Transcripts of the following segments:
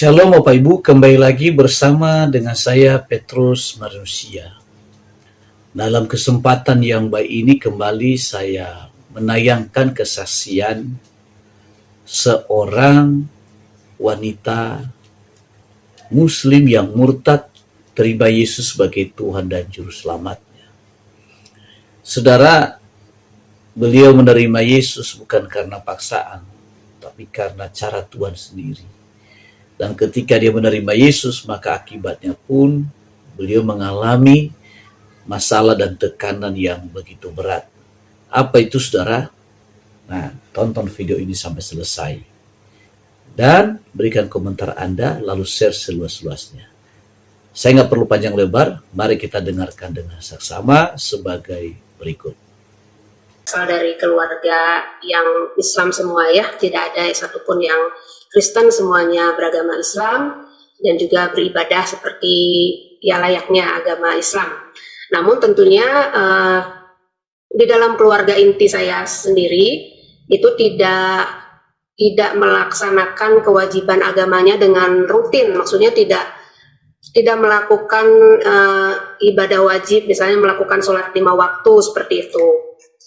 Shalom Bapak Ibu, kembali lagi bersama dengan saya Petrus Manusia. Dalam kesempatan yang baik ini kembali saya menayangkan kesaksian seorang wanita Muslim yang murtad terima Yesus sebagai Tuhan dan Juru Selamatnya. Saudara, beliau menerima Yesus bukan karena paksaan, tapi karena cara Tuhan sendiri. Dan ketika dia menerima Yesus, maka akibatnya pun beliau mengalami masalah dan tekanan yang begitu berat. Apa itu, saudara? Nah, tonton video ini sampai selesai. Dan berikan komentar Anda, lalu share seluas-luasnya. Saya nggak perlu panjang lebar, mari kita dengarkan dengan saksama sebagai berikut. Asal dari keluarga yang Islam semua ya, tidak ada satupun yang Kristen, semuanya beragama Islam dan juga beribadah seperti ya layaknya agama Islam. Namun tentunya di dalam keluarga inti saya sendiri itu tidak melaksanakan kewajiban agamanya dengan rutin, maksudnya tidak melakukan ibadah wajib, misalnya melakukan sholat 5 waktu seperti itu.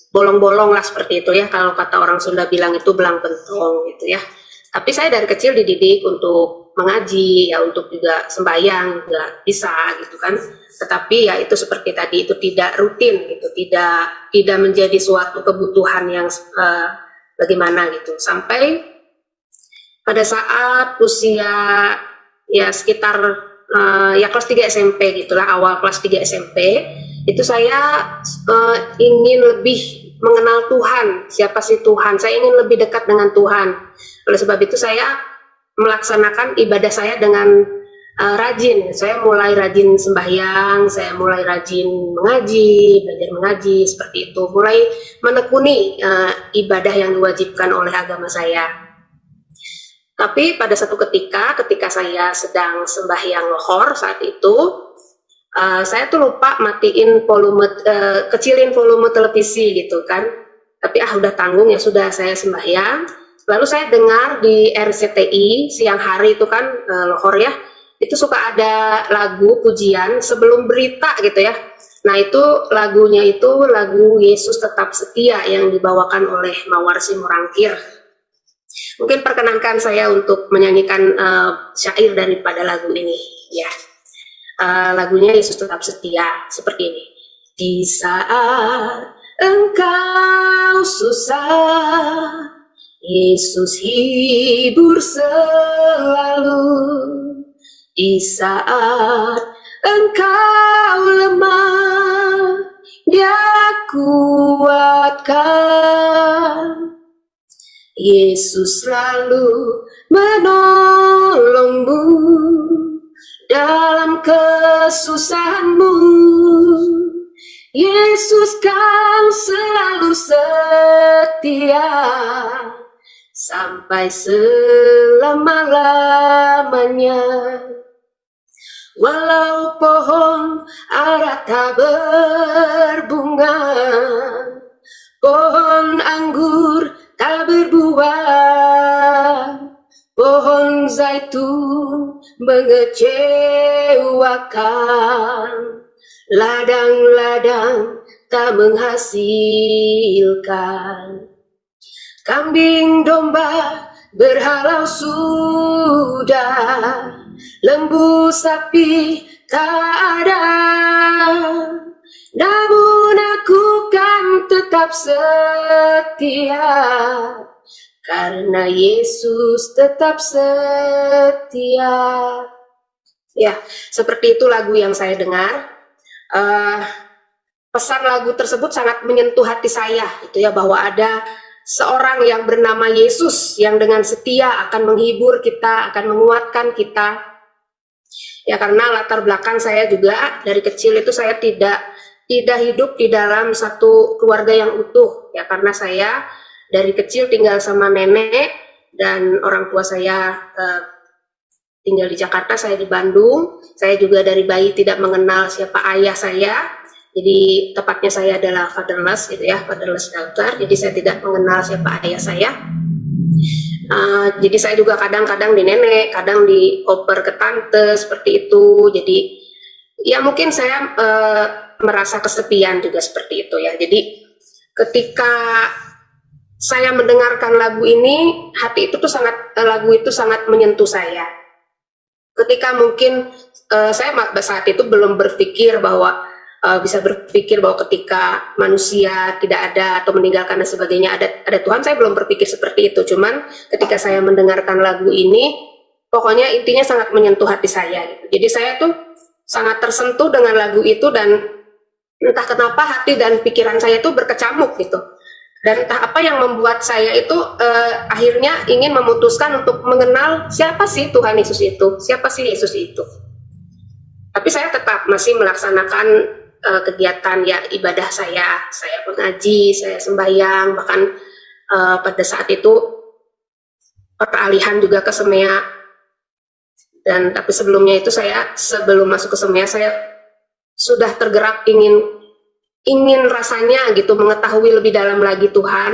Bolong-bolong lah seperti itu ya, kalau kata orang Sunda bilang itu belang pentong gitu ya. Tapi saya dari kecil dididik untuk mengaji ya, untuk juga sembahyang juga bisa gitu kan. Tetapi ya itu seperti tadi, itu tidak rutin gitu, tidak menjadi suatu kebutuhan yang bagaimana gitu. Sampai pada saat usia ya sekitar ya kelas 3 SMP gitulah, awal kelas 3 SMP itu saya ingin lebih mengenal Tuhan, siapa sih Tuhan. Saya ingin lebih dekat dengan Tuhan. Oleh sebab itu saya melaksanakan ibadah saya dengan rajin. Saya mulai rajin sembahyang, saya mulai rajin mengaji, belajar mengaji seperti itu. Mulai menekuni ibadah yang diwajibkan oleh agama saya. Tapi pada satu ketika saya sedang sembahyang lohor saat itu, saya tuh lupa matiin volume, kecilin volume televisi gitu kan. Tapi udah tanggung ya sudah, saya sembahyang. Lalu saya dengar di RCTI siang hari itu kan lohor ya, itu suka ada lagu pujian sebelum berita gitu ya. Nah itu lagunya itu lagu Yesus Tetap Setia yang dibawakan oleh Mawar Simorangkir. Mungkin perkenankan saya untuk menyanyikan syair daripada lagu ini ya. Lagunya Yesus Tetap Setia seperti ini. Di saat engkau susah, Yesus hibur selalu. Di saat engkau lemah, Dia kuatkan. Yesus selalu menolongmu dalam kesusahanmu. Yesus kan selalu setia sampai selama-lamanya. Walau pohon ara tak berbunga, pohon anggur tak berbuah, pohon zaitun mengecewakan, ladang-ladang tak menghasilkan. Kambing domba berhalau sudah, lembu sapi tak ada. Namun aku kan tetap setia, karena Yesus tetap setia. Ya, seperti itu lagu yang saya dengar. Pesan lagu tersebut sangat menyentuh hati saya, itu ya, bahwa ada seorang yang bernama Yesus yang dengan setia akan menghibur kita, akan menguatkan kita. Ya, karena latar belakang saya juga dari kecil itu saya tidak hidup di dalam satu keluarga yang utuh, ya, karena saya dari kecil tinggal sama nenek dan orang tua saya tinggal di Jakarta, saya di Bandung. Saya juga dari bayi tidak mengenal siapa ayah saya. Jadi tepatnya saya adalah fatherless gitu ya, fatherless daughter. Jadi saya tidak mengenal siapa ayah saya. Jadi saya juga kadang-kadang di nenek, kadang dioper ke tante seperti itu. Jadi ya mungkin saya merasa kesepian juga seperti itu ya. Jadi ketika saya mendengarkan lagu ini, hati itu tuh lagu itu sangat menyentuh saya. Ketika mungkin saya saat itu belum berpikir bahwa bisa berpikir bahwa ketika manusia tidak ada atau meninggalkan dan sebagainya ada Tuhan, saya belum berpikir seperti itu. Cuman ketika saya mendengarkan lagu ini, pokoknya intinya sangat menyentuh hati saya gitu. Jadi saya tuh sangat tersentuh dengan lagu itu, dan entah kenapa hati dan pikiran saya itu berkecamuk gitu. Dan entah apa yang membuat saya itu akhirnya ingin memutuskan untuk mengenal siapa sih Tuhan Yesus itu, siapa sih Yesus itu. Tapi saya tetap masih melaksanakan kegiatan ya ibadah saya mengaji, saya sembahyang, bahkan pada saat itu peralihan juga ke Semea. Dan tapi sebelumnya itu sebelum masuk ke Semea saya sudah tergerak ingin rasanya gitu mengetahui lebih dalam lagi Tuhan.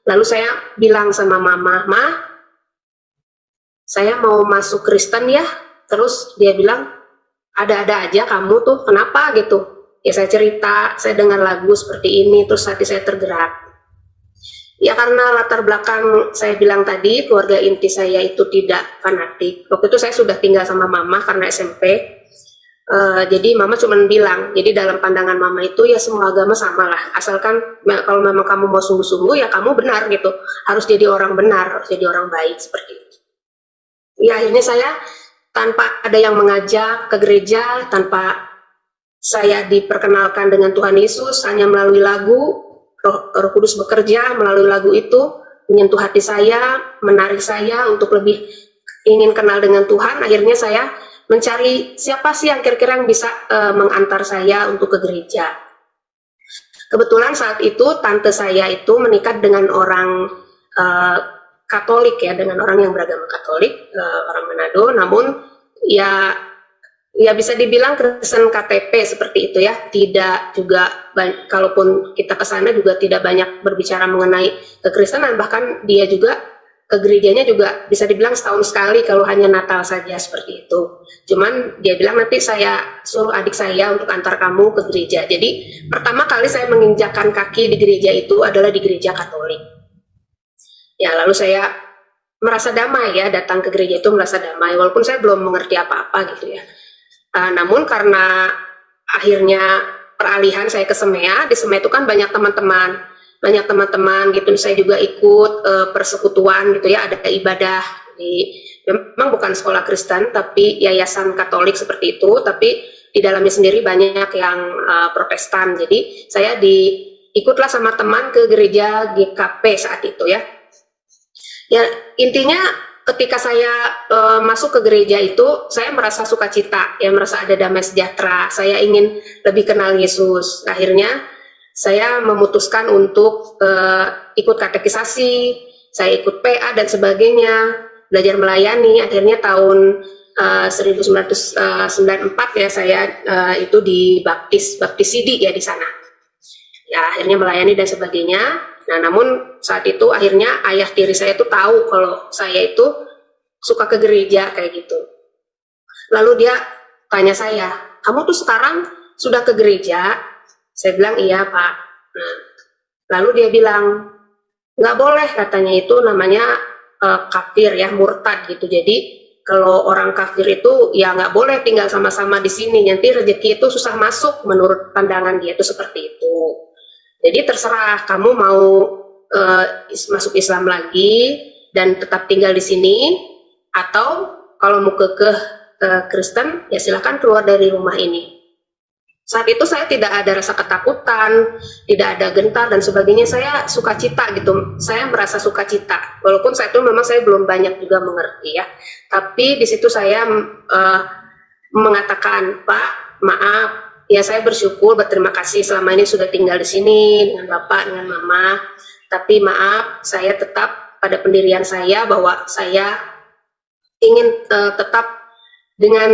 Lalu saya bilang sama mama, "Ma, saya mau masuk Kristen ya." Terus dia bilang, "Ada-ada aja kamu tuh, kenapa?" gitu. Ya saya cerita, saya dengar lagu seperti ini, terus hati saya tergerak. Ya karena latar belakang saya bilang tadi, keluarga inti saya itu tidak fanatik. Waktu itu saya sudah tinggal sama mama karena SMP. Jadi mama cuma bilang, jadi dalam pandangan mama itu ya semua agama sama lah, asalkan kalau memang kamu mau sungguh-sungguh ya kamu benar gitu, harus jadi orang benar, harus jadi orang baik seperti itu. Ya akhirnya saya tanpa ada yang mengajak ke gereja, tanpa saya diperkenalkan dengan Tuhan Yesus, hanya melalui lagu, Roh Kudus bekerja melalui lagu itu, menyentuh hati saya, menarik saya untuk lebih ingin kenal dengan Tuhan. Akhirnya saya mencari siapa sih yang kira-kira yang bisa mengantar saya untuk ke gereja. Kebetulan saat itu tante saya itu menikah dengan orang Katolik ya, dengan orang yang beragama Katolik, orang Manado. Namun ya bisa dibilang Kristen KTP seperti itu ya. Tidak juga, kalaupun kita ke sana juga tidak banyak berbicara mengenai kekristenan. Bahkan dia juga ke gerejanya juga bisa dibilang setahun sekali, kalau hanya Natal saja seperti itu. Cuman dia bilang nanti saya suruh adik saya untuk antar kamu ke gereja. Jadi pertama kali saya menginjakkan kaki di gereja itu adalah di gereja Katolik. Ya lalu saya merasa damai ya, datang ke gereja itu merasa damai, walaupun saya belum mengerti apa-apa gitu ya. Namun karena akhirnya peralihan saya ke Semea, di Semea itu kan banyak teman-teman gitu. Saya juga ikut persekutuan gitu ya, ada ibadah memang bukan sekolah Kristen tapi yayasan Katolik seperti itu, tapi di dalamnya sendiri banyak yang Protestan. Jadi saya ikutlah sama teman ke gereja GKP saat itu ya. Ya intinya ketika saya masuk ke gereja itu saya merasa sukacita ya, merasa ada damai sejahtera. Saya ingin lebih kenal Yesus. Akhirnya saya memutuskan untuk ikut katekisasi, saya ikut PA dan sebagainya, belajar melayani. Akhirnya tahun 1994 ya saya itu dibaptis Sidi ya di sana. Ya akhirnya melayani dan sebagainya. Nah namun saat itu akhirnya ayah tiri saya itu tahu kalau saya itu suka ke gereja kayak gitu. Lalu dia tanya saya, "Kamu tuh sekarang sudah ke gereja?" Saya bilang, "Iya Pak." Nah, lalu dia bilang, "Nggak boleh," katanya, itu namanya kafir ya, murtad gitu. Jadi kalau orang kafir itu ya nggak boleh tinggal sama-sama di sini, nanti rezeki itu susah masuk menurut pandangan dia itu seperti itu. Jadi terserah kamu mau masuk Islam lagi dan tetap tinggal di sini, atau kalau mau ke Kristen ya silahkan keluar dari rumah ini. Saat itu saya tidak ada rasa ketakutan, tidak ada gentar dan sebagainya. Saya sukacita gitu. Saya merasa sukacita. Walaupun saat itu memang saya belum banyak juga mengerti ya. Tapi di situ saya mengatakan, "Pak, maaf, ya saya bersyukur, berterima kasih selama ini sudah tinggal di sini dengan Bapak, dengan Mama. Tapi maaf, saya tetap pada pendirian saya bahwa saya ingin tetap dengan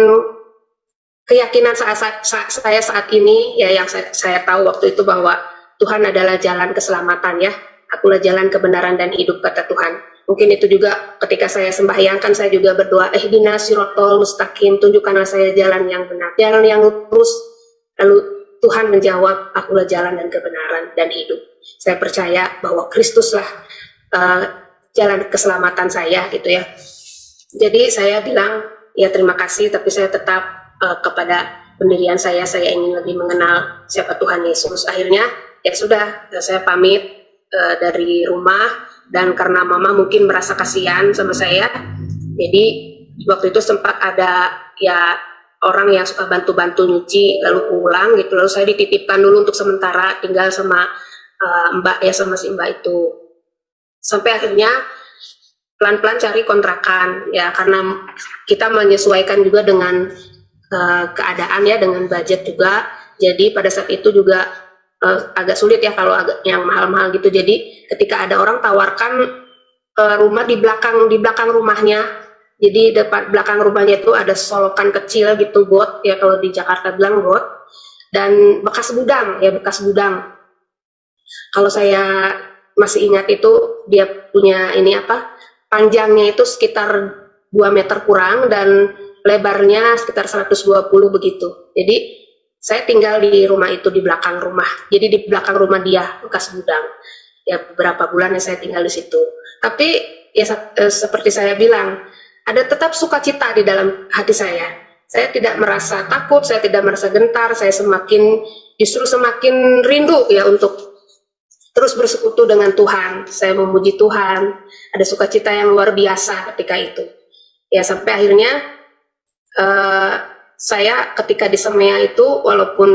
keyakinan saya saat ini ya, yang saya tahu waktu itu bahwa Tuhan adalah jalan keselamatan ya. Akulah jalan kebenaran dan hidup," kata Tuhan. mungkin itu juga ketika saya sembahyang kan saya juga berdoa, ihdinas sirotol mustaqim, tunjukkanlah saya jalan yang benar, jalan yang lurus. Lalu Tuhan menjawab, akulah jalan dan kebenaran dan hidup. Saya percaya bahwa Kristuslah jalan keselamatan saya gitu ya. Jadi saya bilang ya terima kasih, tapi saya tetap kepada pendirian saya ingin lebih mengenal siapa Tuhan Yesus. Akhirnya ya sudah, saya pamit dari rumah, dan karena mama mungkin merasa kasihan sama saya, jadi waktu itu sempat ada ya orang yang suka bantu-bantu nyuci lalu pulang gitu, lalu saya dititipkan dulu untuk sementara tinggal sama mbak ya, sama si mbak itu, sampai akhirnya pelan-pelan cari kontrakan ya, karena kita menyesuaikan juga dengan keadaan ya, dengan budget juga. Jadi pada saat itu juga agak sulit ya kalau agak yang mahal-mahal gitu. Jadi ketika ada orang tawarkan rumah di belakang rumahnya, jadi depan belakang rumahnya itu ada solokan kecil gitu, got ya, kalau di Jakarta bilang got, dan bekas gudang. Kalau saya masih ingat itu dia punya ini panjangnya itu sekitar 2 meter kurang dan lebarnya sekitar 120 begitu. Jadi saya tinggal di rumah itu, di belakang rumah. Jadi di belakang rumah dia, bekas gudang. Ya beberapa bulan ya saya tinggal di situ. Tapi ya seperti saya bilang, ada tetap sukacita di dalam hati saya. Saya tidak merasa takut, saya tidak merasa gentar, saya justru semakin rindu ya untuk terus bersekutu dengan Tuhan. Saya memuji Tuhan, ada sukacita yang luar biasa ketika itu. Ya sampai akhirnya saya ketika di Semea itu, walaupun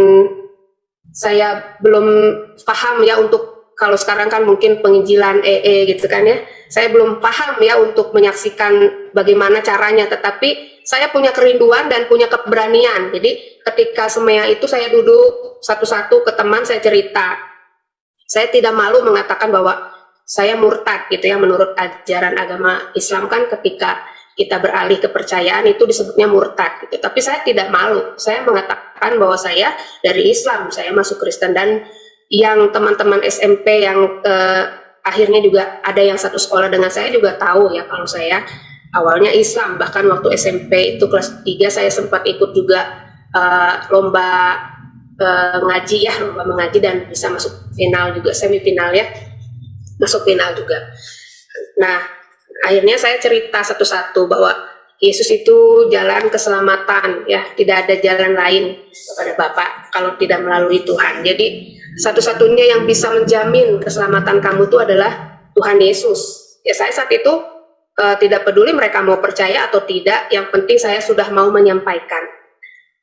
saya belum paham ya untuk, kalau sekarang kan mungkin penginjilan gitu kan ya, saya belum paham ya untuk menyaksikan bagaimana caranya, tetapi saya punya kerinduan dan punya keberanian. Jadi ketika Semea itu saya duduk satu-satu ke teman, saya cerita. Saya tidak malu mengatakan bahwa saya murtad gitu ya, menurut ajaran agama Islam kan ketika kita beralih kepercayaan itu disebutnya murtad gitu. Tapi saya tidak malu, saya mengatakan bahwa saya dari Islam, saya masuk Kristen. Dan yang teman-teman SMP yang akhirnya juga ada yang satu sekolah dengan saya juga tahu ya kalau saya awalnya Islam. Bahkan waktu SMP itu kelas 3 saya sempat ikut juga lomba mengaji dan bisa masuk final juga, semifinal ya, masuk final juga. Nah akhirnya saya cerita satu-satu bahwa Yesus itu jalan keselamatan ya, tidak ada jalan lain kepada Bapa kalau tidak melalui Tuhan. Jadi satu-satunya yang bisa menjamin keselamatan kamu itu adalah Tuhan Yesus. Ya saya saat itu tidak peduli mereka mau percaya atau tidak, yang penting saya sudah mau menyampaikan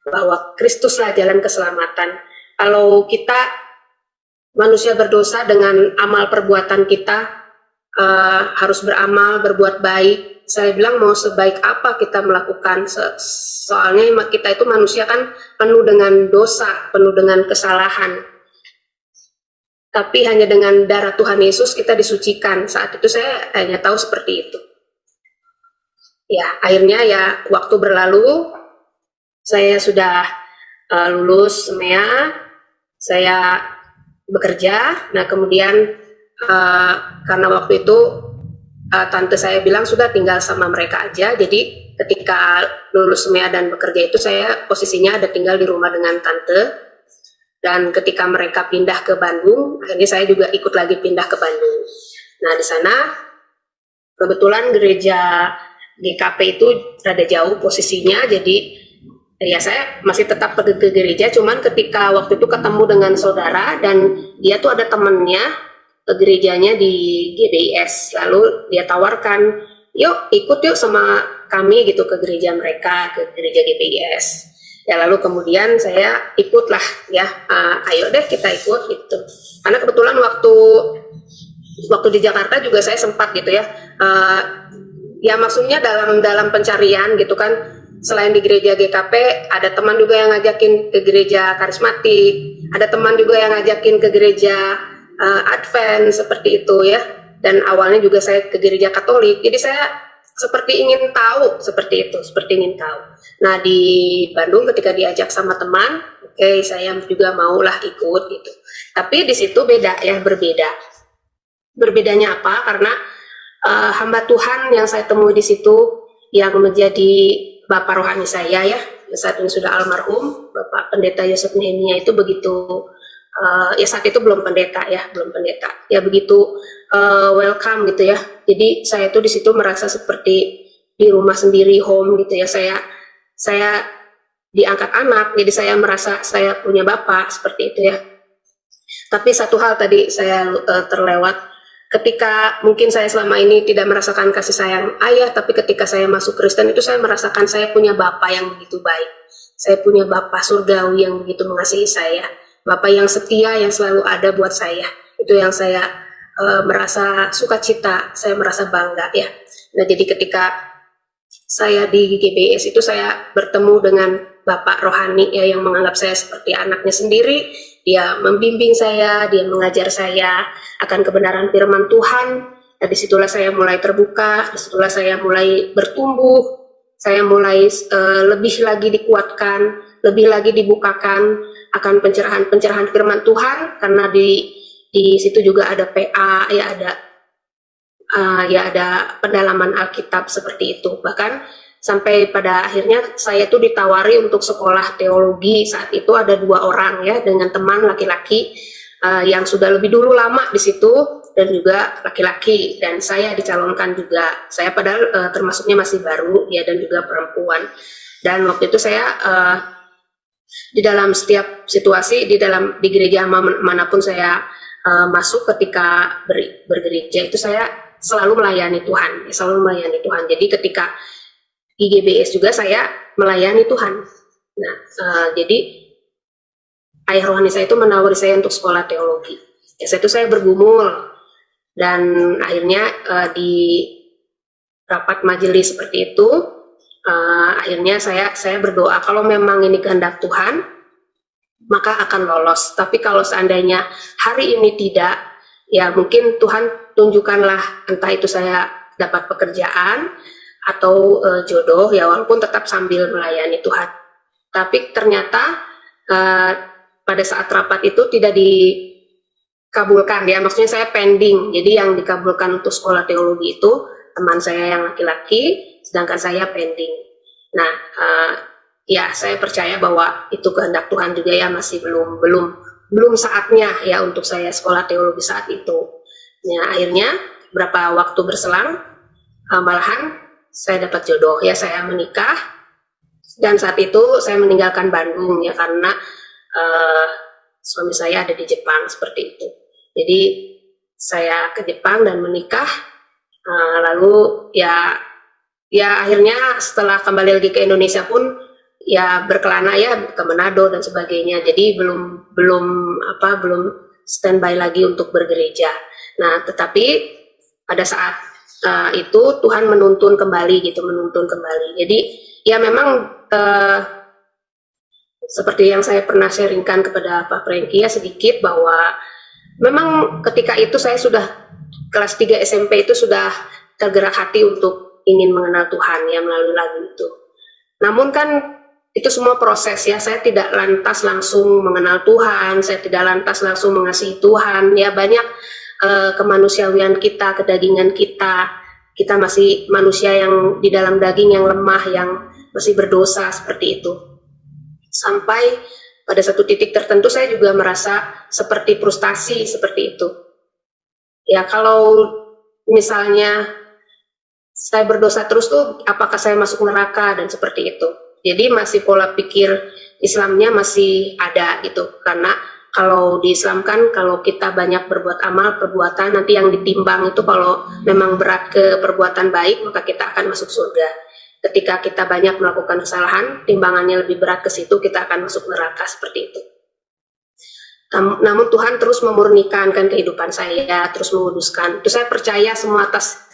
bahwa Kristuslah jalan keselamatan. Kalau kita manusia berdosa dengan amal perbuatan kita, harus beramal, berbuat baik. Saya bilang mau sebaik apa kita melakukan, soalnya kita itu manusia kan penuh dengan dosa, penuh dengan kesalahan. Tapi hanya dengan darah Tuhan Yesus kita disucikan. Saat itu saya hanya tahu seperti itu. Ya akhirnya ya waktu berlalu, saya sudah lulus Semea, saya bekerja. Nah kemudian karena waktu itu tante saya bilang sudah tinggal sama mereka aja, jadi ketika lulus Semea dan bekerja itu saya posisinya ada tinggal di rumah dengan tante. Dan ketika mereka pindah ke Bandung, akhirnya saya juga ikut lagi pindah ke Bandung. Nah di sana kebetulan gereja GKP itu rada jauh posisinya, jadi ya saya masih tetap pergi ke gereja. Cuman ketika waktu itu ketemu dengan saudara dan dia tuh ada temennya ke gerejanya di GBIS, lalu dia tawarkan, yuk ikut yuk sama kami gitu ke gereja mereka, ke gereja GBIS. Ya lalu kemudian saya ikutlah ya, ayo deh kita ikut gitu. Karena kebetulan waktu di Jakarta juga saya sempat gitu ya, ya maksudnya dalam pencarian gitu kan. Selain di gereja GKP, ada teman juga yang ngajakin ke gereja karismatik, ada teman juga yang ngajakin ke gereja Advent seperti itu ya. Dan awalnya juga saya ke gereja Katolik, jadi saya seperti ingin tahu seperti itu, seperti ingin tahu. Nah di Bandung ketika diajak sama teman, oke, saya juga maulah ikut gitu. Tapi di situ beda ya, berbeda. Berbedanya apa? Karena hamba Tuhan yang saya temui di situ yang menjadi bapak rohani saya ya, saat ini sudah almarhum, Bapak Pendeta Yosef Nehemia itu begitu ya saat itu belum pendeta ya begitu welcome gitu ya. Jadi saya tuh di situ merasa seperti di rumah sendiri, home gitu ya. Saya diangkat anak, jadi saya merasa saya punya bapak seperti itu ya. Tapi satu hal tadi saya terlewat, ketika mungkin saya selama ini tidak merasakan kasih sayang ayah, tapi ketika saya masuk Kristen itu saya merasakan saya punya bapak yang begitu baik. Saya punya bapak surgawi yang begitu mengasihi saya, bapak yang setia yang selalu ada buat saya. Itu yang saya merasa sukacita, saya merasa bangga ya. Nah jadi ketika saya di GBS itu saya bertemu dengan bapak rohani ya yang menganggap saya seperti anaknya sendiri. Dia membimbing saya, dia mengajar saya akan kebenaran firman Tuhan. Nah, disitulah saya mulai terbuka, disitulah saya mulai bertumbuh, saya mulai lebih lagi dikuatkan, lebih lagi dibukakan akan pencerahan-pencerahan firman Tuhan, karena di situ juga ada PA, ya ada pendalaman Alkitab seperti itu. Bahkan sampai pada akhirnya saya tuh ditawari untuk sekolah teologi. Saat itu ada 2 orang ya dengan teman laki-laki yang sudah lebih dulu lama di situ dan juga laki-laki, dan saya dicalonkan juga. Saya padahal termasuknya masih baru ya, dan juga perempuan. Dan waktu itu saya di dalam setiap situasi di gereja manapun saya masuk ketika bergereja itu saya selalu melayani Tuhan, Jadi ketika di GBS juga saya melayani Tuhan. Nah, jadi ayah rohani saya itu menawari saya untuk sekolah teologi. Ya, saya bergumul, dan akhirnya di rapat majelis seperti itu, akhirnya saya berdoa kalau memang ini kehendak Tuhan, maka akan lolos. Tapi kalau seandainya hari ini tidak, ya mungkin Tuhan tunjukkanlah, entah itu saya dapat pekerjaan atau jodoh ya, walaupun tetap sambil melayani Tuhan. Tapi ternyata pada saat rapat itu tidak dikabulkan ya, maksudnya saya pending. Jadi yang dikabulkan untuk sekolah teologi itu teman saya yang laki-laki, sedangkan saya pending. Nah ya saya percaya bahwa itu kehendak Tuhan juga ya, masih belum saatnya ya untuk saya sekolah teologi saat itu. Ya akhirnya berapa waktu berselang, malahan saya dapat jodoh ya, saya menikah, dan saat itu saya meninggalkan Bandung ya karena suami saya ada di Jepang seperti itu. Jadi saya ke Jepang dan menikah, lalu ya akhirnya setelah kembali lagi ke Indonesia pun ya berkelana ya ke Manado dan sebagainya. Jadi belum standby lagi untuk bergereja. Nah tetapi pada saat itu Tuhan menuntun kembali. Jadi ya memang seperti yang saya pernah sharingkan kepada Pak Franky ya sedikit, bahwa memang ketika itu saya sudah kelas 3 SMP itu sudah tergerak hati untuk ingin mengenal Tuhan ya melalui lagu itu. Namun kan itu semua proses ya, saya tidak lantas langsung mengenal Tuhan, saya tidak lantas langsung mengasihi Tuhan ya. Banyak kemanusiawian kita, kedagingan kita masih manusia yang di dalam daging yang lemah, yang masih berdosa seperti itu. Sampai pada satu titik tertentu saya juga merasa seperti frustasi seperti itu. Ya kalau misalnya saya berdosa terus tuh apakah saya masuk neraka dan seperti itu. Jadi masih pola pikir Islamnya masih ada gitu, karena kalau di Islam kan kalau kita banyak berbuat amal, perbuatan nanti yang ditimbang itu kalau memang berat ke perbuatan baik maka kita akan masuk surga. Ketika kita banyak melakukan kesalahan, timbangannya lebih berat ke situ, kita akan masuk neraka seperti itu. Namun Tuhan terus memurnikan kan kehidupan saya, terus menguduskan. Itu saya percaya semua atas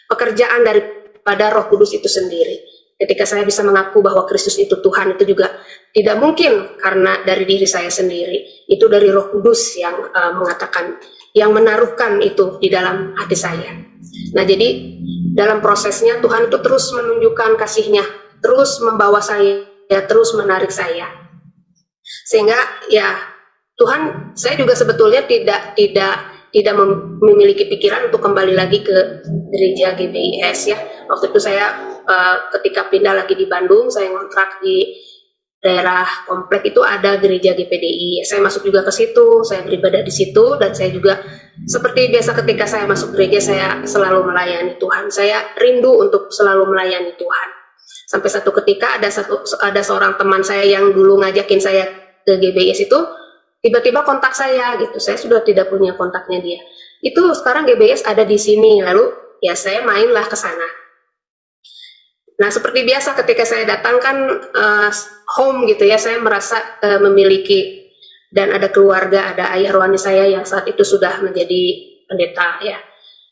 pekerjaan daripada Roh Kudus itu sendiri. Ketika saya bisa mengaku bahwa Kristus itu Tuhan, itu juga tidak mungkin karena dari diri saya sendiri. Itu dari Roh Kudus yang mengatakan, yang menaruhkan itu di dalam hati saya. Nah jadi dalam prosesnya Tuhan itu terus menunjukkan kasih-Nya, terus membawa saya, terus menarik saya. Sehingga ya Tuhan, saya juga sebetulnya tidak tidak memiliki pikiran untuk kembali lagi ke gereja GBIS ya. Waktu itu saya ketika pindah lagi di Bandung, saya ngontrak di daerah komplek itu ada gereja GPDI. Saya masuk juga ke situ, saya beribadah di situ, dan saya juga seperti biasa ketika saya masuk gereja saya selalu melayani Tuhan. Saya rindu untuk selalu melayani Tuhan. Sampai satu ketika ada seorang teman saya yang dulu ngajakin saya ke GBIS itu tiba-tiba kontak saya gitu. Saya sudah tidak punya kontaknya dia. Itu sekarang GBIS ada di sini, lalu ya saya mainlah ke sana. Nah, seperti biasa ketika saya datang kan home gitu ya, saya merasa memiliki dan ada keluarga, ada ayah rohani saya yang saat itu sudah menjadi pendeta ya.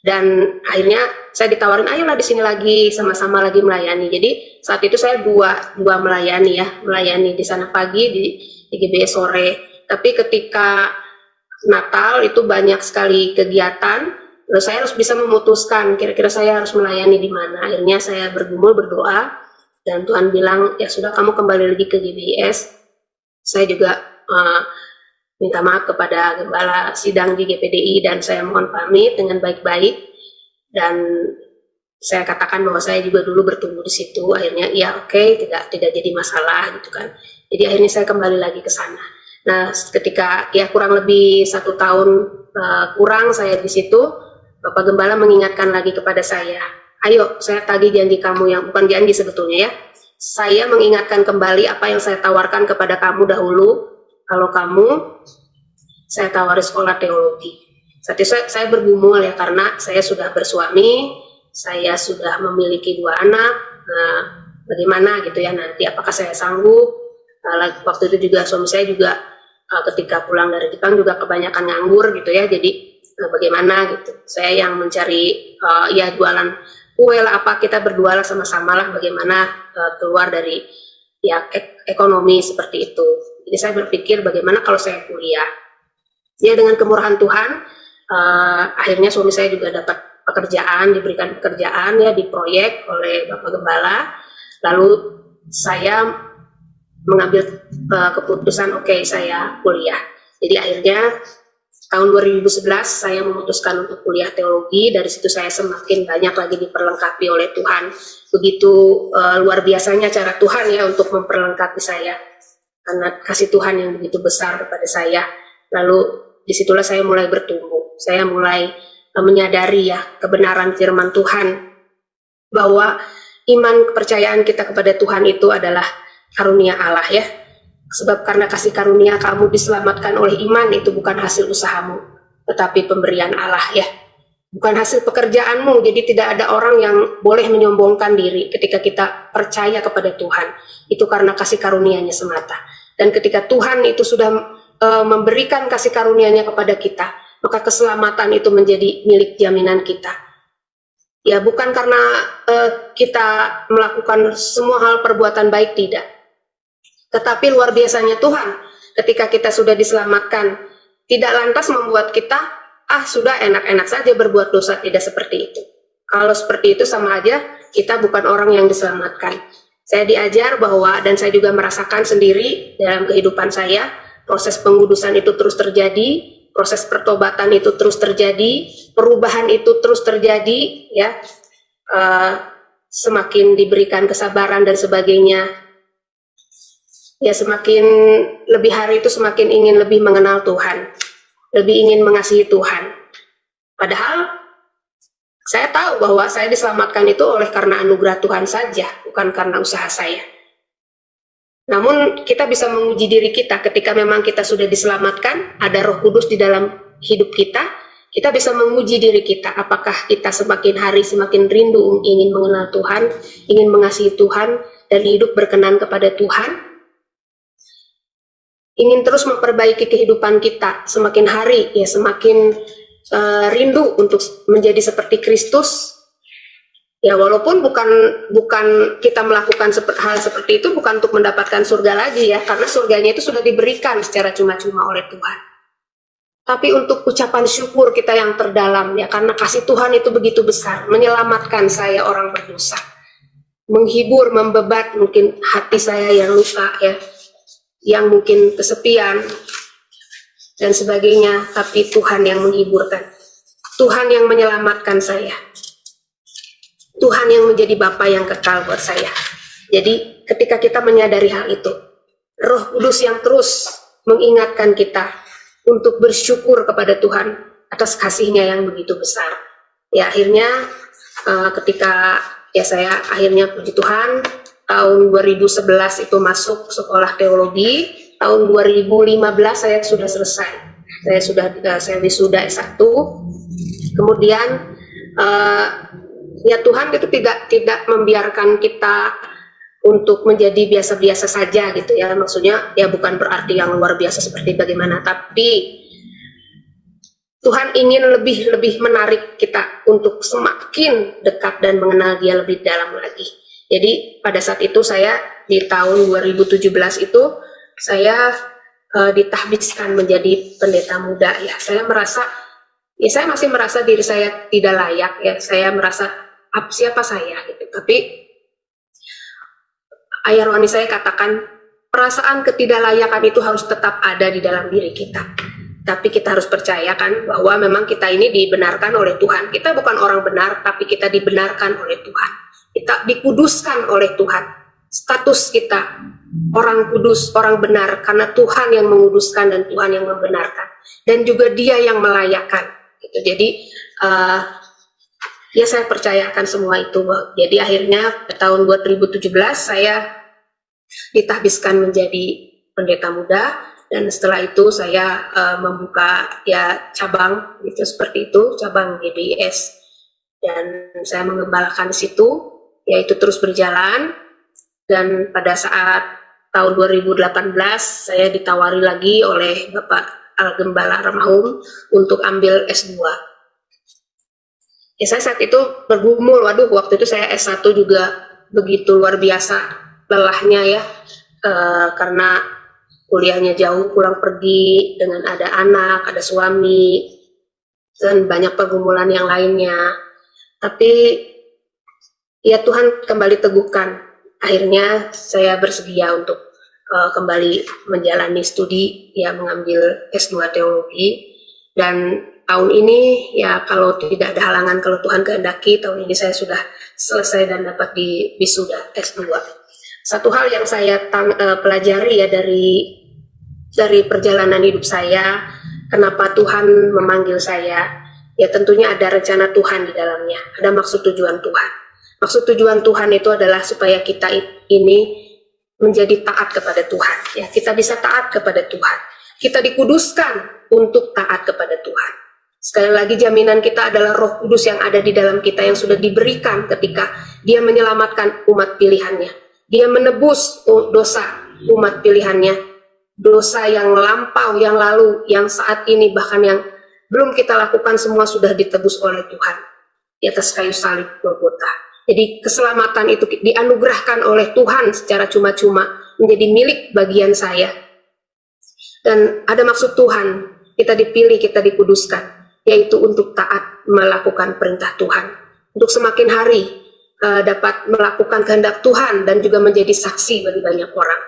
Dan akhirnya saya ditawarin, ayolah di sini lagi, sama-sama lagi melayani. Jadi saat itu saya dua melayani ya, melayani di sana pagi, di GBIS sore. Tapi ketika Natal itu banyak sekali kegiatan, lalu saya harus bisa memutuskan kira-kira saya harus melayani di mana. Akhirnya saya bergumul berdoa, dan Tuhan bilang, ya sudah kamu kembali lagi ke GBIS. Saya juga minta maaf kepada gembala sidang di GPDI dan saya mohon pamit dengan baik-baik. Dan saya katakan bahwa saya juga dulu bertumbuh di situ. Akhirnya ya oke, tidak jadi masalah gitu kan. Jadi akhirnya saya kembali lagi ke sana. Nah, ketika ya kurang lebih 1 tahun kurang saya di situ, Bapak Gembala mengingatkan lagi kepada saya, ayo saya tagih janji kamu yang bukan janji sebetulnya ya. Saya mengingatkan kembali apa yang saya tawarkan kepada kamu dahulu. Kalau kamu, saya tawari sekolah teologi. Saat itu saya bergumul ya, karena saya sudah bersuami, saya sudah memiliki 2 anak. Nah, bagaimana gitu ya nanti, apakah saya sanggup? Waktu itu juga suami saya juga ketika pulang dari Jepang juga kebanyakan nganggur gitu ya, jadi bagaimana gitu. Saya yang mencari ya jualan kue lah, apa kita berdua lah sama-sama lah bagaimana keluar dari ya ekonomi seperti itu. Jadi saya berpikir bagaimana kalau saya kuliah. Ya dengan kemurahan Tuhan akhirnya suami saya juga dapat pekerjaan, diberikan pekerjaan ya di proyek oleh Bapak Gembala. Lalu saya mengambil keputusan oke, saya kuliah. Jadi akhirnya tahun 2011 saya memutuskan untuk kuliah teologi. Dari situ saya semakin banyak lagi diperlengkapi oleh Tuhan. Begitu luar biasanya cara Tuhan ya untuk memperlengkapi saya, karena kasih Tuhan yang begitu besar kepada saya. Lalu disitulah saya mulai bertumbuh. Saya mulai menyadari ya kebenaran firman Tuhan, bahwa iman kepercayaan kita kepada Tuhan itu adalah karunia Allah ya. Sebab karena kasih karunia kamu diselamatkan oleh iman, itu bukan hasil usahamu, tetapi pemberian Allah ya. Bukan hasil pekerjaanmu, jadi tidak ada orang yang boleh menyombongkan diri ketika kita percaya kepada Tuhan. Itu karena kasih karunia-Nya semata. Dan ketika Tuhan itu sudah memberikan kasih karunia-Nya kepada kita, maka keselamatan itu menjadi milik jaminan kita. Ya bukan karena kita melakukan semua hal perbuatan baik, tidak. Tetapi luar biasanya Tuhan, ketika kita sudah diselamatkan, tidak lantas membuat kita, sudah enak-enak saja berbuat dosa, tidak seperti itu. Kalau seperti itu sama aja, kita bukan orang yang diselamatkan. Saya diajar bahwa, dan saya juga merasakan sendiri dalam kehidupan saya, proses pengudusan itu terus terjadi, proses pertobatan itu terus terjadi, perubahan itu terus terjadi, ya, semakin diberikan kesabaran dan sebagainya. Ya semakin lebih hari itu semakin ingin lebih mengenal Tuhan, lebih ingin mengasihi Tuhan. Padahal saya tahu bahwa saya diselamatkan itu oleh karena anugerah Tuhan saja, bukan karena usaha saya. Namun kita bisa menguji diri kita ketika memang kita sudah diselamatkan, ada Roh Kudus di dalam hidup kita, kita bisa menguji diri kita, apakah kita semakin hari semakin rindu ingin mengenal Tuhan, ingin mengasihi Tuhan, dan hidup berkenan kepada Tuhan. Ingin terus memperbaiki kehidupan kita, semakin hari ya semakin rindu untuk menjadi seperti Kristus. Ya walaupun bukan kita melakukan hal seperti itu bukan untuk mendapatkan surga lagi ya, karena surganya itu sudah diberikan secara cuma-cuma oleh Tuhan. Tapi untuk ucapan syukur kita yang terdalam ya, karena kasih Tuhan itu begitu besar, menyelamatkan saya orang berdosa, menghibur, membebat mungkin hati saya yang luka ya, yang mungkin kesepian dan sebagainya, tapi Tuhan yang menghiburkan. Tuhan yang menyelamatkan saya. Tuhan yang menjadi Bapa yang kekal buat saya. Jadi ketika kita menyadari hal itu, Roh Kudus yang terus mengingatkan kita untuk bersyukur kepada Tuhan atas kasih-Nya yang begitu besar. Ya akhirnya ketika saya akhirnya puji Tuhan tahun 2011 itu masuk sekolah teologi, tahun 2015 saya sudah selesai. Saya wisuda S1. Kemudian ya Tuhan itu tidak membiarkan kita untuk menjadi biasa-biasa saja gitu ya, maksudnya ya bukan berarti yang luar biasa seperti bagaimana, tapi Tuhan ingin lebih menarik kita untuk semakin dekat dan mengenal Dia lebih dalam lagi. Jadi pada saat itu saya di tahun 2017 itu saya ditahbiskan menjadi pendeta muda ya. Saya masih merasa diri saya tidak layak ya. Saya merasa siapa saya gitu. Tapi ayah rohani saya katakan perasaan ketidaklayakan itu harus tetap ada di dalam diri kita. Tapi kita harus percayakan bahwa memang kita ini dibenarkan oleh Tuhan. Kita bukan orang benar, tapi kita dibenarkan oleh Tuhan. Kita dikuduskan oleh Tuhan. Status kita orang kudus, orang benar, karena Tuhan yang menguduskan dan Tuhan yang membenarkan. Dan juga Dia yang melayakkan. Gitu. Jadi ya saya percayakan semua itu. Jadi akhirnya tahun 2017 saya ditahbiskan menjadi pendeta muda. Dan setelah itu saya membuka ya cabang gitu seperti itu, cabang GDIS, dan saya mengembalakan di situ, yaitu terus berjalan. Dan pada saat tahun 2018 saya ditawari lagi oleh Bapak Al-Gembala Almarhum untuk ambil S2. Ya saya saat itu bergumul, waduh waktu itu saya S1 juga begitu luar biasa lelahnya ya, karena kuliahnya jauh, pulang pergi dengan ada anak, ada suami, dan banyak pergumulan yang lainnya. Tapi ya Tuhan kembali teguhkan. Akhirnya saya bersedia untuk kembali menjalani studi, ya mengambil S2 teologi. Dan tahun ini ya kalau tidak ada halangan, kalau Tuhan kehendaki, tahun ini saya sudah selesai dan dapat di wisuda S2. Satu hal yang saya pelajari ya dari perjalanan hidup saya, kenapa Tuhan memanggil saya, ya tentunya ada rencana Tuhan di dalamnya, ada maksud tujuan Tuhan. Maksud tujuan Tuhan itu adalah supaya kita ini menjadi taat kepada Tuhan. Ya, kita bisa taat kepada Tuhan. Kita dikuduskan untuk taat kepada Tuhan. Sekali lagi jaminan kita adalah Roh Kudus yang ada di dalam kita yang sudah diberikan ketika Dia menyelamatkan umat pilihannya. Dia menebus dosa umat pilihannya. Dosa yang lampau, yang lalu, yang saat ini, bahkan yang belum kita lakukan, semua sudah ditebus oleh Tuhan di atas kayu salib Golgota. Jadi keselamatan itu dianugerahkan oleh Tuhan secara cuma-cuma menjadi milik bagian saya. Dan ada maksud Tuhan, kita dipilih, kita dikuduskan, yaitu untuk taat melakukan perintah Tuhan. Untuk semakin hari dapat melakukan kehendak Tuhan dan juga menjadi saksi bagi banyak orang.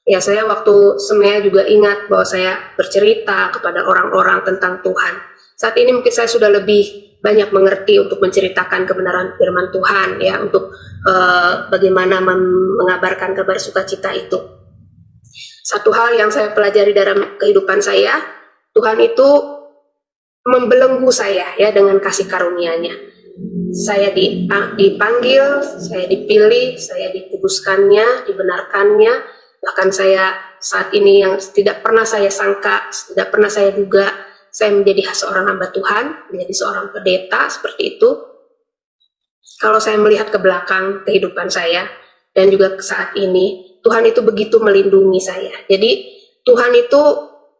Ya saya waktu semea juga ingat bahwa saya bercerita kepada orang-orang tentang Tuhan. Saat ini mungkin saya sudah lebih banyak mengerti untuk menceritakan kebenaran firman Tuhan ya, untuk bagaimana mengabarkan kabar sukacita itu. Satu hal yang saya pelajari dalam kehidupan saya, Tuhan itu membelenggu saya ya dengan kasih karunia-Nya. Saya dipanggil, saya dipilih, saya dikuduskannya, dibenarkannya. Bahkan saya saat ini yang tidak pernah saya sangka, tidak pernah saya duga, saya menjadi seorang hamba Tuhan, menjadi seorang pendeta seperti itu. Kalau saya melihat ke belakang kehidupan saya dan juga saat ini, Tuhan itu begitu melindungi saya. Jadi Tuhan itu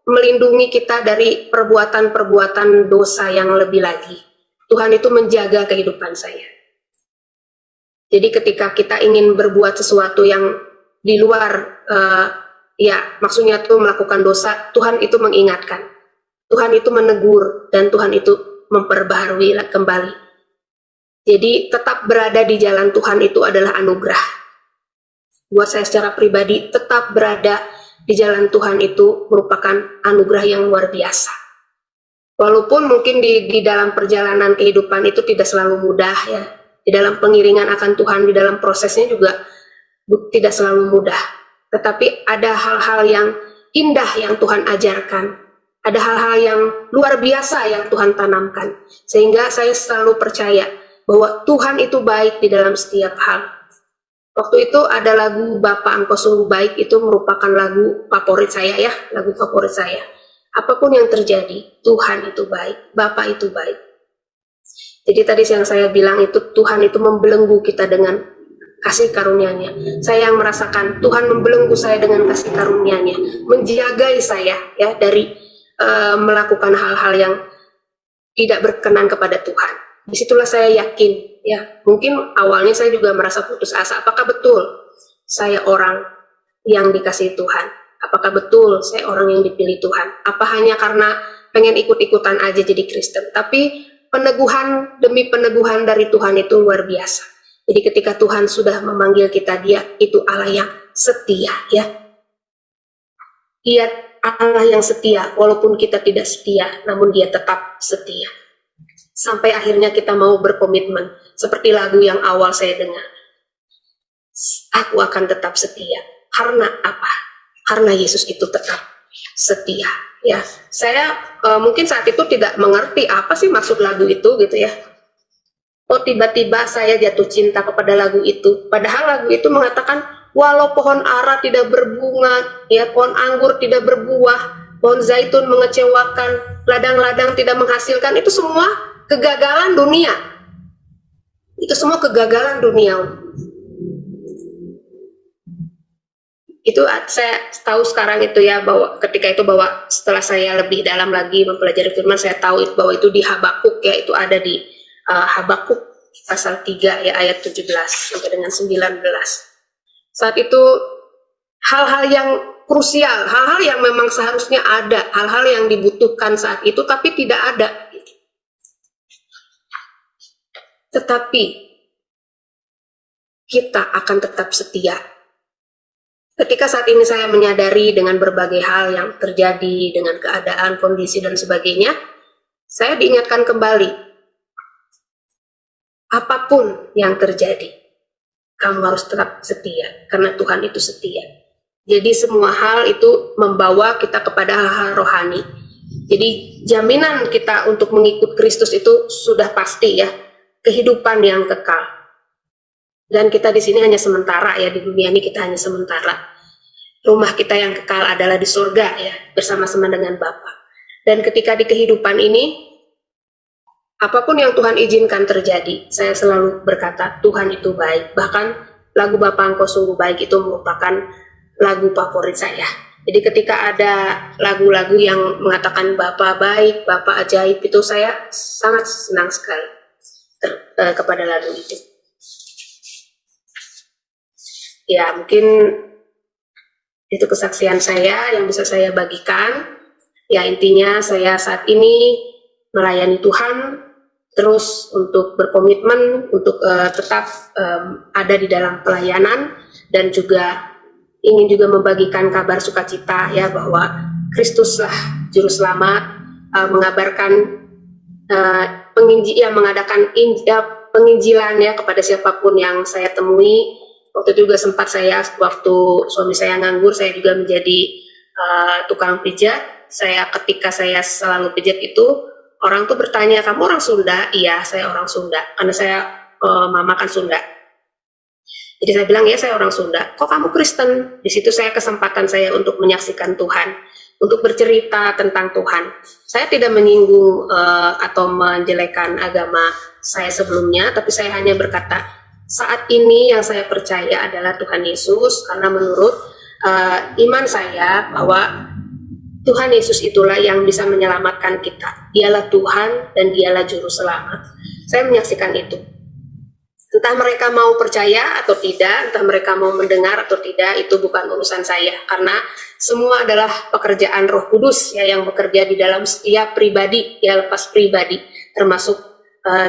melindungi kita dari perbuatan-perbuatan dosa yang lebih lagi. Tuhan itu menjaga kehidupan saya. Jadi ketika kita ingin berbuat sesuatu yang di luar, ya maksudnya itu melakukan dosa, Tuhan itu mengingatkan, Tuhan itu menegur, dan Tuhan itu memperbaharui kembali. Jadi tetap berada di jalan Tuhan itu adalah anugerah. Buat saya secara pribadi, tetap berada di jalan Tuhan itu merupakan anugerah yang luar biasa. Walaupun mungkin di dalam perjalanan kehidupan itu tidak selalu mudah ya. Di dalam pengiringan akan Tuhan, di dalam prosesnya juga tidak selalu mudah. Tetapi ada hal-hal yang indah yang Tuhan ajarkan. Ada hal-hal yang luar biasa yang Tuhan tanamkan. Sehingga saya selalu percaya bahwa Tuhan itu baik di dalam setiap hal. Waktu itu ada lagu Bapa Engkau Sungguh Baik, itu merupakan lagu favorit saya ya, lagu favorit saya. Apapun yang terjadi, Tuhan itu baik, Bapa itu baik. Jadi tadi yang saya bilang itu Tuhan itu membelenggu kita dengan kasih karunia-Nya. Saya yang merasakan Tuhan membelenggu saya dengan kasih karunia-Nya, menjagai saya ya dari melakukan hal-hal yang tidak berkenan kepada Tuhan. Disitulah saya yakin ya. Mungkin awalnya saya juga merasa putus asa. Apakah betul saya orang yang dikasihi Tuhan? Apakah betul saya orang yang dipilih Tuhan? Apa hanya karena pengen ikut-ikutan aja jadi Kristen? Tapi peneguhan demi peneguhan dari Tuhan itu luar biasa. Jadi ketika Tuhan sudah memanggil kita, Dia itu Allah yang setia ya. Dia Allah yang setia, walaupun kita tidak setia, namun Dia tetap setia. Sampai akhirnya kita mau berkomitmen, seperti lagu yang awal saya dengar. Aku akan tetap setia. Karena apa? Karena Yesus itu tetap setia ya. Saya mungkin saat itu tidak mengerti apa sih maksud lagu itu gitu ya. Oh, tiba-tiba saya jatuh cinta kepada lagu itu. Padahal lagu itu mengatakan walau pohon ara tidak berbunga, ya pohon anggur tidak berbuah, pohon zaitun mengecewakan, ladang-ladang tidak menghasilkan, itu semua kegagalan dunia. Itu semua kegagalan dunia. Itu saya tahu sekarang itu ya, bahwa ketika itu bahwa setelah saya lebih dalam lagi mempelajari firman, saya tahu itu bahwa itu di Habakuk ya, itu ada di Habakuk pasal 3 ya ayat 17 sampai dengan 19. Saat itu hal-hal yang krusial, hal-hal yang memang seharusnya ada, hal-hal yang dibutuhkan saat itu tapi tidak ada. Tetapi kita akan tetap setia. Ketika saat ini saya menyadari dengan berbagai hal yang terjadi, dengan keadaan, kondisi, dan sebagainya, saya diingatkan kembali, apapun yang terjadi, kamu harus tetap setia, karena Tuhan itu setia. Jadi semua hal itu membawa kita kepada hal-hal rohani. Jadi jaminan kita untuk mengikut Kristus itu sudah pasti ya, kehidupan yang kekal. Dan kita di sini hanya sementara ya, di dunia ini kita hanya sementara. Rumah kita yang kekal adalah di surga ya, bersama-sama dengan Bapa. Dan ketika di kehidupan ini, apapun yang Tuhan izinkan terjadi, saya selalu berkata Tuhan itu baik. Bahkan lagu Bapa Engkau Sungguh Baik itu merupakan lagu favorit saya. Jadi ketika ada lagu-lagu yang mengatakan Bapa baik, Bapa ajaib, itu saya sangat senang sekali kepada lagu itu. Ya, mungkin itu kesaksian saya yang bisa saya bagikan. Ya, intinya saya saat ini melayani Tuhan, terus untuk berkomitmen untuk tetap ada di dalam pelayanan, dan juga ingin juga membagikan kabar sukacita ya, bahwa Kristuslah juru selamat, mengabarkan mengadakan penginjilan ya kepada siapapun yang saya temui. Waktu itu juga sempat saya, waktu suami saya nganggur, saya juga menjadi tukang pijat. Ketika saya selalu pijat itu, orang tuh bertanya, kamu orang Sunda? Iya, saya orang Sunda, karena saya mama kan Sunda. Jadi saya bilang, ya saya orang Sunda. Kok kamu Kristen? Di situ kesempatan saya untuk menyaksikan Tuhan, untuk bercerita tentang Tuhan. Saya tidak menyinggung atau menjelekkan agama saya sebelumnya, tapi saya hanya berkata, saat ini yang saya percaya adalah Tuhan Yesus, karena menurut iman saya bahwa Tuhan Yesus itulah yang bisa menyelamatkan kita. Dialah Tuhan dan Dialah Juru Selamat. Saya menyaksikan itu. Entah mereka mau percaya atau tidak, entah mereka mau mendengar atau tidak, itu bukan urusan saya. Karena semua adalah pekerjaan Roh Kudus ya, yang bekerja di dalam setiap pribadi, ya lepas pribadi, termasuk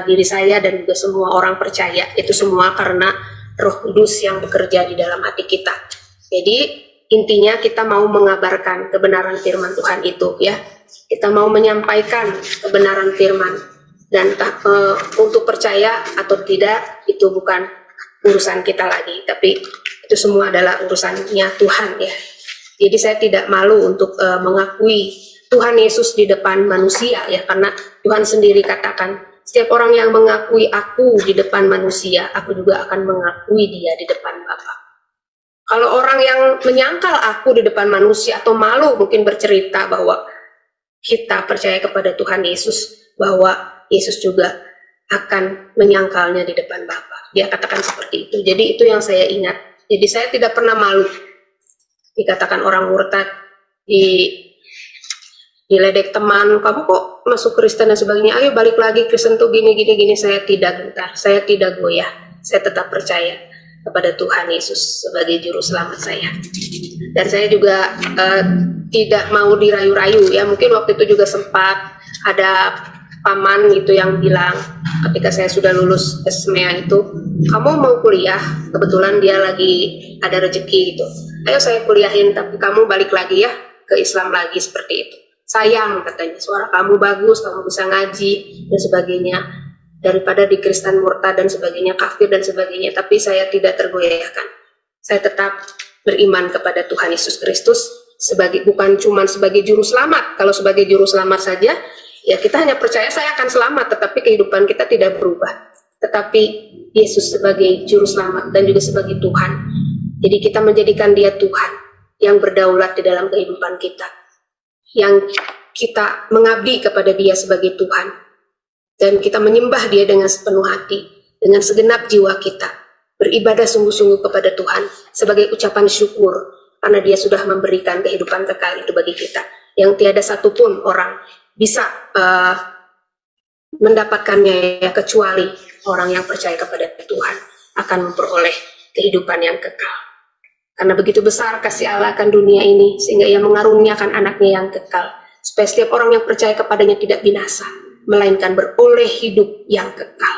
diri saya dan juga semua orang percaya. Itu semua karena Roh Kudus yang bekerja di dalam hati kita. Jadi intinya kita mau mengabarkan kebenaran firman Tuhan itu ya. kita mau menyampaikan kebenaran firman. Dan untuk percaya atau tidak itu bukan urusan kita lagi, tapi itu semua adalah urusannya Tuhan ya. Jadi saya tidak malu untuk mengakui Tuhan Yesus di depan manusia ya, karena Tuhan sendiri katakan, setiap orang yang mengakui aku di depan manusia, aku juga akan mengakui dia di depan Bapa. Kalau orang yang menyangkal aku di depan manusia atau malu mungkin bercerita bahwa kita percaya kepada Tuhan Yesus, bahwa Yesus juga akan menyangkalnya di depan Bapa. Dia katakan seperti itu. Jadi itu yang saya ingat. Jadi saya tidak pernah malu dikatakan orang murtad, diledek teman, kamu kok masuk Kristen dan sebagainya, ayo balik lagi Kristen tuh gini. Saya tidak gentar, saya tidak goyah. Saya tetap percaya kepada Tuhan Yesus sebagai juru selamat saya. Dan saya juga tidak mau dirayu-rayu ya. Mungkin waktu itu juga sempat ada paman gitu yang bilang ketika saya sudah lulus SMEA itu, kamu mau kuliah, kebetulan dia lagi ada rezeki gitu, ayo saya kuliahin tapi kamu balik lagi ya ke Islam lagi, seperti itu. Sayang katanya, suara kamu bagus, kamu bisa ngaji dan sebagainya, daripada di Kristen murtad dan sebagainya, kafir dan sebagainya. Tapi saya tidak tergoyahkan, saya tetap beriman kepada Tuhan Yesus Kristus sebagai, bukan cuma sebagai juru selamat. Kalau sebagai juru selamat saja ya kita hanya percaya saya akan selamat, tetapi kehidupan kita tidak berubah. Tetapi Yesus sebagai juru selamat dan juga sebagai Tuhan, jadi kita menjadikan dia Tuhan yang berdaulat di dalam kehidupan kita, yang kita mengabdi kepada dia sebagai Tuhan, dan kita menyembah dia dengan sepenuh hati, dengan segenap jiwa kita, beribadah sungguh-sungguh kepada Tuhan sebagai ucapan syukur karena dia sudah memberikan kehidupan kekal itu bagi kita, yang tiada satupun orang bisa mendapatkannya ya, kecuali orang yang percaya kepada Tuhan akan memperoleh kehidupan yang kekal. Karena begitu besar kasih Allah akan dunia ini, sehingga ia mengaruniakan anaknya yang kekal, supaya setiap orang yang percaya kepadanya tidak binasa, melainkan beroleh hidup yang kekal.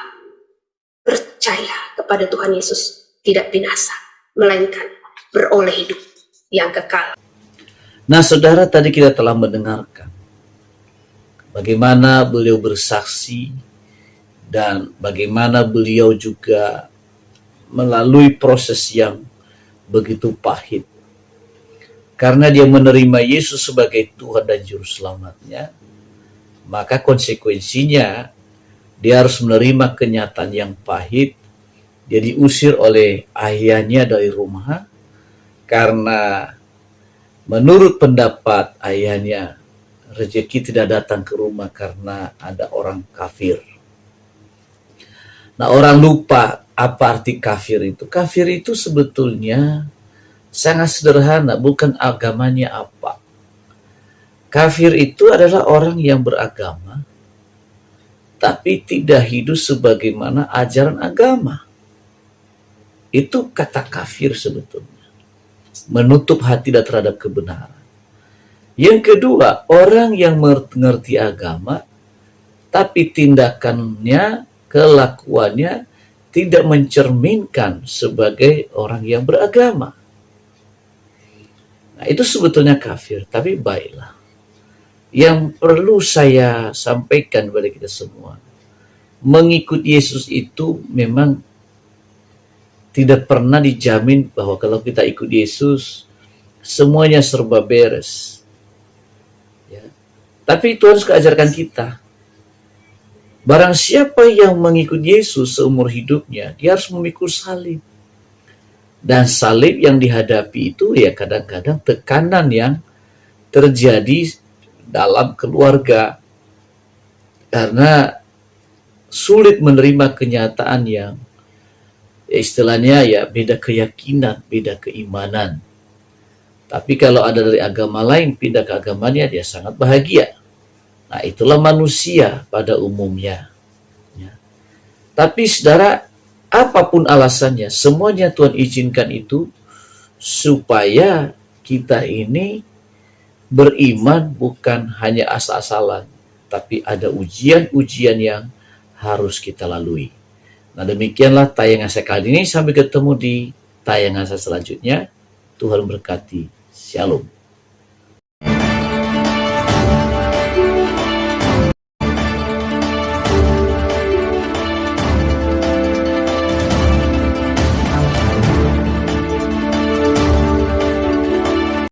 Percaya kepada Tuhan Yesus tidak binasa, melainkan beroleh hidup yang kekal. Nah saudara, tadi kita telah mendengarkan bagaimana beliau bersaksi dan bagaimana beliau juga melalui proses yang begitu pahit. Karena dia menerima Yesus sebagai Tuhan dan Juru Selamatnya, maka konsekuensinya dia harus menerima kenyataan yang pahit. Dia diusir oleh ayahnya dari rumah karena menurut pendapat ayahnya, rezeki tidak datang ke rumah karena ada orang kafir. Nah, orang lupa apa arti kafir itu. Kafir itu sebetulnya sangat sederhana, bukan agamanya apa. Kafir itu adalah orang yang beragama, tapi tidak hidup sebagaimana ajaran agama. Itu kata kafir sebetulnya. Menutup hati terhadap kebenaran. Yang kedua, orang yang mengerti agama, tapi tindakannya, kelakuannya tidak mencerminkan sebagai orang yang beragama. Nah, itu sebetulnya kafir, tapi baiklah. Yang perlu saya sampaikan kepada kita semua, mengikut Yesus itu memang tidak pernah dijamin bahwa kalau kita ikut Yesus, semuanya serba beres. Tapi Tuhan suka ajarkan kita, barang siapa yang mengikut Yesus seumur hidupnya, dia harus memikul salib. Dan salib yang dihadapi itu ya kadang-kadang tekanan yang terjadi dalam keluarga. Karena sulit menerima kenyataan yang ya istilahnya ya beda keyakinan, beda keimanan. Tapi kalau ada dari agama lain pindah ke agamanya, dia sangat bahagia. Nah, itulah manusia pada umumnya. Ya. Tapi saudara, apapun alasannya, semuanya Tuhan izinkan itu supaya kita ini beriman bukan hanya asal-asalan, tapi ada ujian-ujian yang harus kita lalui. Nah, demikianlah tayangan saya kali ini. Sampai ketemu di tayangan saya selanjutnya. Tuhan berkati. Shalom.